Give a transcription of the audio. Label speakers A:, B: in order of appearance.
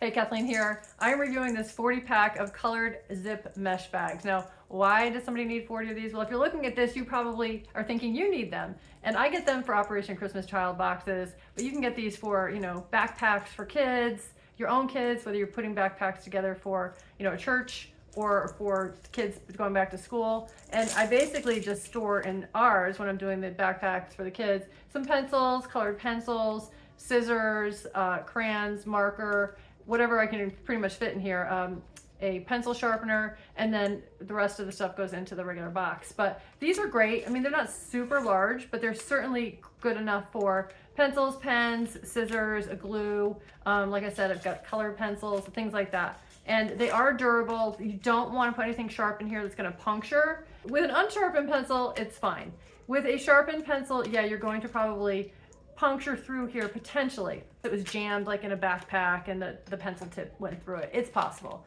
A: Hey, Kathleen here. I'm reviewing this 40 pack of colored zip mesh bags. Now, why does somebody need 40 of these? Well, if you're looking at this, you probably are thinking you need them. And I get them for Operation Christmas Child boxes, but you can get these for, backpacks for kids, your own kids, whether you're putting backpacks together for, a church or for kids going back to school. And I basically just store in ours, when I'm doing the backpacks for the kids, some pencils, colored pencils, scissors, crayons, marker, whatever I can pretty much fit in here, a pencil sharpener, and then the rest of the stuff goes into the regular box. But these are great. I mean, they're not super large, but they're certainly good enough for pencils, pens, scissors, a glue. Like I said, I've got colored pencils, things like that. And they are durable. You don't want to put anything sharp in here that's going to puncture. With an unsharpened pencil, it's fine. With a sharpened pencil, yeah, you're going to probably puncture through here potentially. It was jammed like in a backpack and the pencil tip went through it. It's possible.